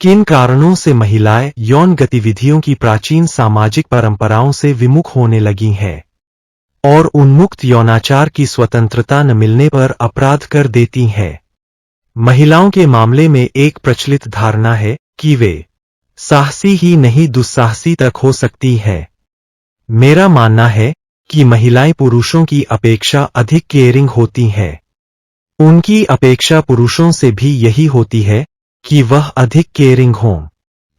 किन कारणों से महिलाएं यौन गतिविधियों की प्राचीन सामाजिक परंपराओं से विमुख होने लगी हैं और उन्मुक्त यौनाचार की स्वतंत्रता न मिलने पर अपराध कर देती हैं। महिलाओं के मामले में एक प्रचलित धारणा है कि वे साहसी ही नहीं दुस्साहसी तक हो सकती हैं। मेरा मानना है कि महिलाएं पुरुषों की अपेक्षा अधिक केयरिंग होती हैं। उनकी अपेक्षा पुरुषों से भी यही होती है कि वह अधिक केयरिंग हों।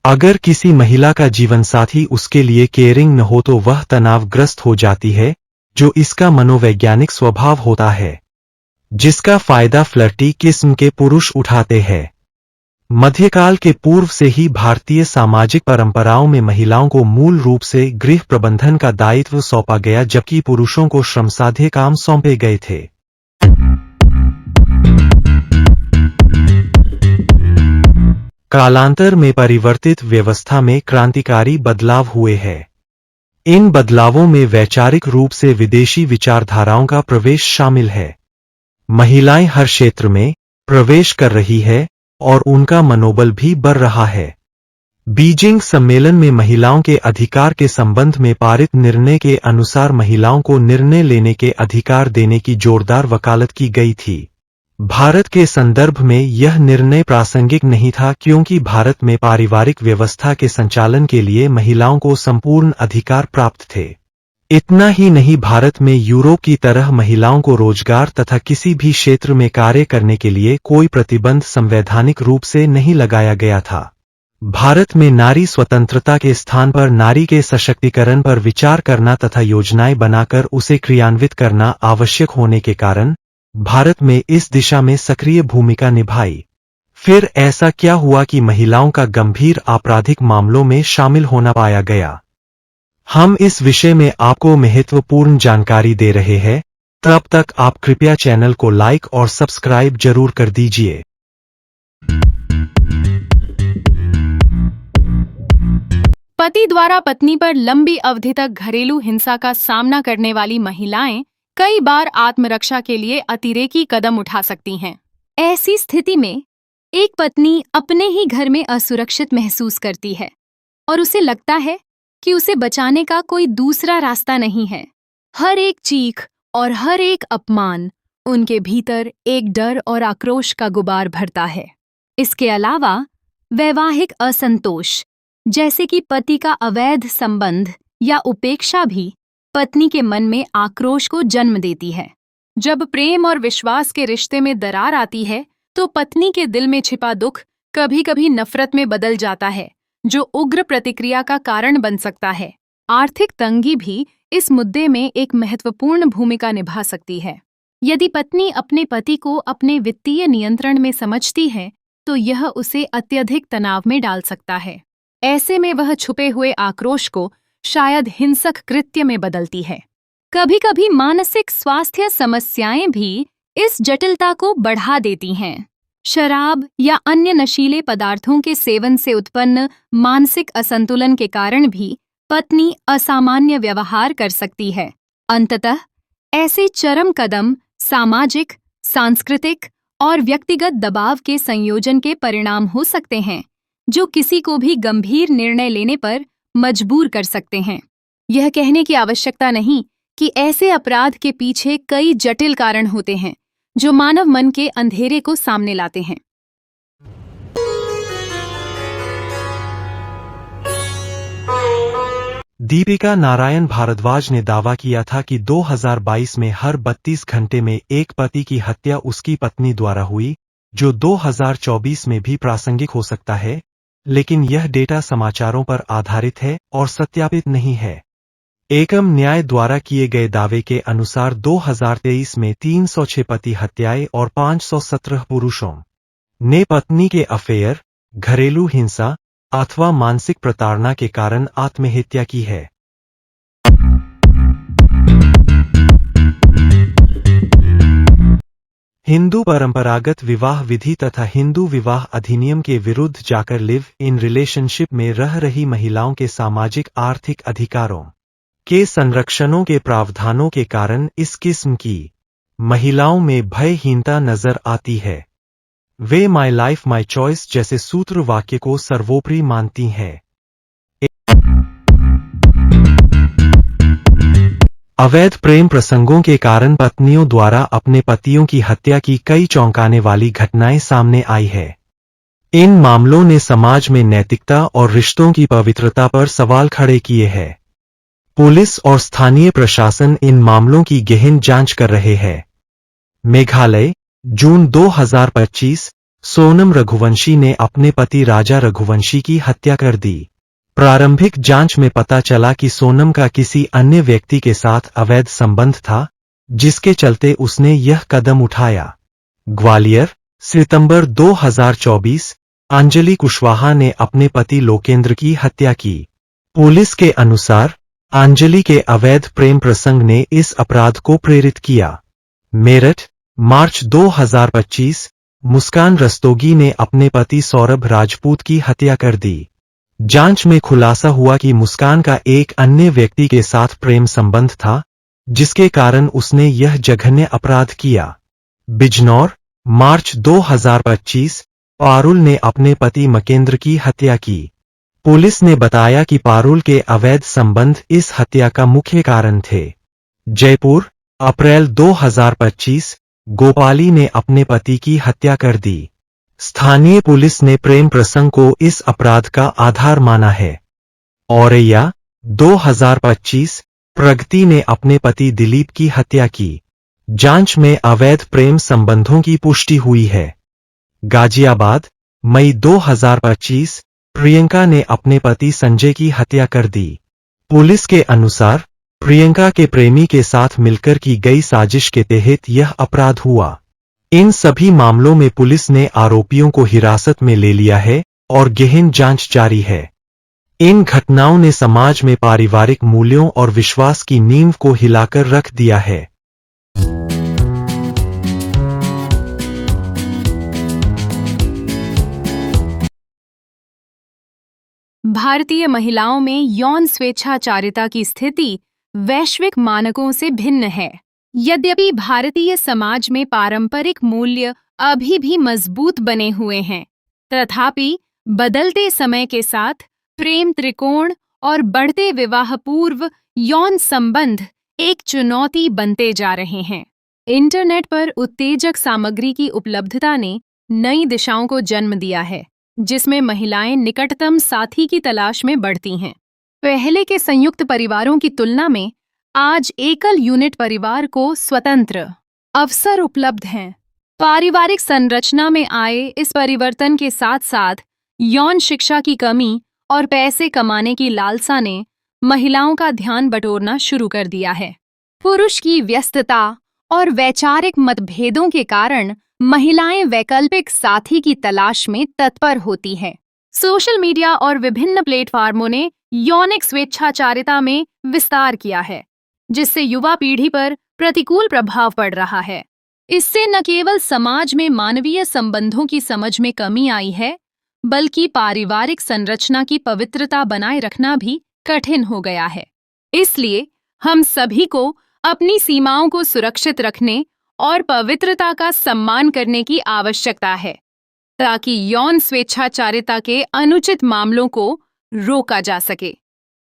अगर किसी महिला का जीवनसाथी उसके लिए केयरिंग न हो तो वह तनावग्रस्त हो जाती है, जो इसका मनोवैज्ञानिक स्वभाव होता है, जिसका फायदा फ्लर्टी किस्म के पुरुष उठाते हैं। मध्यकाल के पूर्व से ही भारतीय सामाजिक परंपराओं में महिलाओं को मूल रूप से गृह प्रबंधन का दायित्व सौंपा गया, जबकि पुरुषों को श्रमसाध्य काम सौंपे गए थे। कालांतर में परिवर्तित व्यवस्था में क्रांतिकारी बदलाव हुए हैं। इन बदलावों में वैचारिक रूप से विदेशी विचारधाराओं का प्रवेश शामिल है। महिलाएं हर क्षेत्र में प्रवेश कर रही है और उनका मनोबल भी बढ़ रहा है। बीजिंग सम्मेलन में महिलाओं के अधिकार के संबंध में पारित निर्णय के अनुसार महिलाओं को निर्णय लेने के अधिकार देने की जोरदार वकालत की गई थी। भारत के संदर्भ में यह निर्णय प्रासंगिक नहीं था, क्योंकि भारत में पारिवारिक व्यवस्था के संचालन के लिए महिलाओं को संपूर्ण अधिकार प्राप्त थे। इतना ही नहीं, भारत में यूरोप की तरह महिलाओं को रोजगार तथा किसी भी क्षेत्र में कार्य करने के लिए कोई प्रतिबंध संवैधानिक रूप से नहीं लगाया गया था। भारत में नारी स्वतंत्रता के स्थान पर नारी के सशक्तिकरण पर विचार करना तथा योजनाएं बनाकर उसे क्रियान्वित करना आवश्यक होने के कारण भारत में इस दिशा में सक्रिय भूमिका निभाई। फिर ऐसा क्या हुआ कि महिलाओं का गंभीर आपराधिक मामलों में शामिल होना पाया गया? हम इस विषय में आपको महत्वपूर्ण जानकारी दे रहे हैं। तब तक आप कृपया चैनल को लाइक और सब्सक्राइब जरूर कर दीजिए। पति द्वारा पत्नी पर लंबी अवधि तक घरेलू हिंसा का सामना करने वाली महिलाएं कई बार आत्मरक्षा के लिए अतिरेकी कदम उठा सकती हैं। ऐसी स्थिति में एक पत्नी अपने ही घर में असुरक्षित महसूस करती है और उसे लगता है कि उसे बचाने का कोई दूसरा रास्ता नहीं है। हर एक चीख और हर एक अपमान उनके भीतर एक डर और आक्रोश का गुबार भरता है। इसके अलावा वैवाहिक असंतोष, जैसे कि पति का अवैध संबंध या उपेक्षा भी पत्नी के मन में आक्रोश को जन्म देती है। जब प्रेम और विश्वास के रिश्ते में दरार आती है तो पत्नी के दिल में छिपा दुख कभी कभी नफरत में बदल जाता है, जो उग्र प्रतिक्रिया का कारण बन सकता है। आर्थिक तंगी भी इस मुद्दे में एक महत्वपूर्ण भूमिका निभा सकती है। यदि पत्नी अपने पति को अपने वित्तीय नियंत्रण में समझती है तो यह उसे अत्यधिक तनाव में डाल सकता है। ऐसे में वह छुपे हुए आक्रोश को शायद हिंसक कृत्य में बदलती है। कभी कभी मानसिक स्वास्थ्य समस्याएं भी इस जटिलता को बढ़ा देती हैं। शराब या अन्य नशीले पदार्थों के सेवन से उत्पन्न मानसिक असंतुलन के कारण भी पत्नी असामान्य व्यवहार कर सकती है। अंततः ऐसे चरम कदम सामाजिक, सांस्कृतिक और व्यक्तिगत दबाव के संयोजन के परिणाम हो सकते हैं, जो किसी को भी गंभीर निर्णय लेने पर मजबूर कर सकते हैं। यह कहने की आवश्यकता नहीं कि ऐसे अपराध के पीछे कई जटिल कारण होते हैं जो मानव मन के अंधेरे को सामने लाते हैं। दीपिका नारायण भारद्वाज ने दावा किया था कि 2022 में हर 32 घंटे में एक पति की हत्या उसकी पत्नी द्वारा हुई, जो 2024 में भी प्रासंगिक हो सकता है, लेकिन यह डेटा समाचारों पर आधारित है और सत्यापित नहीं है। एकम न्याय द्वारा किए गए दावे के अनुसार 2023 में 306 पति हत्याएं और 517 पुरुषों ने पत्नी के अफेयर, घरेलू हिंसा अथवा मानसिक प्रताड़ना के कारण आत्महत्या की है। हिंदू परंपरागत विवाह विधि तथा हिंदू विवाह अधिनियम के विरुद्ध जाकर लिव इन रिलेशनशिप में रह रही महिलाओं के सामाजिक आर्थिक अधिकारों के संरक्षणों के प्रावधानों के कारण इस किस्म की महिलाओं में भयहीनता नजर आती है। वे माई लाइफ माई चॉइस जैसे सूत्र वाक्य को सर्वोपरि मानती हैं। अवैध प्रेम प्रसंगों के कारण पत्नियों द्वारा अपने पतियों की हत्या की कई चौंकाने वाली घटनाएं सामने आई है। इन मामलों ने समाज में नैतिकता और रिश्तों की पवित्रता पर सवाल खड़े किए हैं। पुलिस और स्थानीय प्रशासन इन मामलों की गहन जांच कर रहे हैं। मेघालय, जून 2025, सोनम रघुवंशी ने अपने पति राजा रघुवंशी की हत्या कर दी। प्रारंभिक जांच में पता चला कि सोनम का किसी अन्य व्यक्ति के साथ अवैध संबंध था, जिसके चलते उसने यह कदम उठाया। ग्वालियर, सितंबर 2024, अंजलि कुशवाहा ने अपने पति लोकेंद्र की हत्या की। पुलिस के अनुसार अंजलि के अवैध प्रेम प्रसंग ने इस अपराध को प्रेरित किया। मेरठ, मार्च 2025, मुस्कान रस्तोगी ने अपने पति सौरभ राजपूत की हत्या कर दी। जांच में खुलासा हुआ कि मुस्कान का एक अन्य व्यक्ति के साथ प्रेम संबंध था, जिसके कारण उसने यह जघन्य अपराध किया। बिजनौर, मार्च 2025, पारुल ने अपने पति मकेंद्र की हत्या की। पुलिस ने बताया कि पारुल के अवैध संबंध इस हत्या का मुख्य कारण थे। जयपुर, अप्रैल 2025, गोपाली ने अपने पति की हत्या कर दी। स्थानीय पुलिस ने प्रेम प्रसंग को इस अपराध का आधार माना है। औरैया, 2025, प्रगति ने अपने पति दिलीप की हत्या की। जांच में अवैध प्रेम संबंधों की पुष्टि हुई है। गाजियाबाद, मई 2025, प्रियंका ने अपने पति संजय की हत्या कर दी। पुलिस के अनुसार प्रियंका के प्रेमी के साथ मिलकर की गई साजिश के तहत यह अपराध हुआ। इन सभी मामलों में पुलिस ने आरोपियों को हिरासत में ले लिया है और गहन जांच जारी है। इन घटनाओं ने समाज में पारिवारिक मूल्यों और विश्वास की नींव को हिलाकर रख दिया है। भारतीय महिलाओं में यौन स्वेच्छाचारिता की स्थिति वैश्विक मानकों से भिन्न है। यद्यपि भारतीय समाज में पारंपरिक मूल्य अभी भी मजबूत बने हुए हैं, तथापि बदलते समय के साथ प्रेम त्रिकोण और बढ़ते विवाह पूर्व यौन संबंध एक चुनौती बनते जा रहे हैं। इंटरनेट पर उत्तेजक सामग्री की उपलब्धता ने नई दिशाओं को जन्म दिया है, जिसमें महिलाएं निकटतम साथी की तलाश में बढ़ती हैं। पहले के संयुक्त परिवारों की तुलना में आज एकल यूनिट परिवार को स्वतंत्र अवसर उपलब्ध हैं। पारिवारिक संरचना में आए इस परिवर्तन के साथ साथ यौन शिक्षा की कमी और पैसे कमाने की लालसा ने महिलाओं का ध्यान बटोरना शुरू कर दिया है। पुरुष की व्यस्तता और वैचारिक मतभेदों के कारण महिलाएं वैकल्पिक साथी की तलाश में तत्पर होती हैं। सोशल मीडिया और विभिन्न प्लेटफार्मों ने यौनिक स्वेच्छाचारिता में विस्तार किया है, जिससे युवा पीढ़ी पर प्रतिकूल प्रभाव पड़ रहा है। इससे न केवल समाज में मानवीय संबंधों की समझ में कमी आई है, बल्कि पारिवारिक संरचना की पवित्रता बनाए रखना भी कठिन हो गया है। इसलिए हम सभी को अपनी सीमाओं को सुरक्षित रखने और पवित्रता का सम्मान करने की आवश्यकता है, ताकि यौन स्वेच्छाचारिता के अनुचित मामलों को रोका जा सके।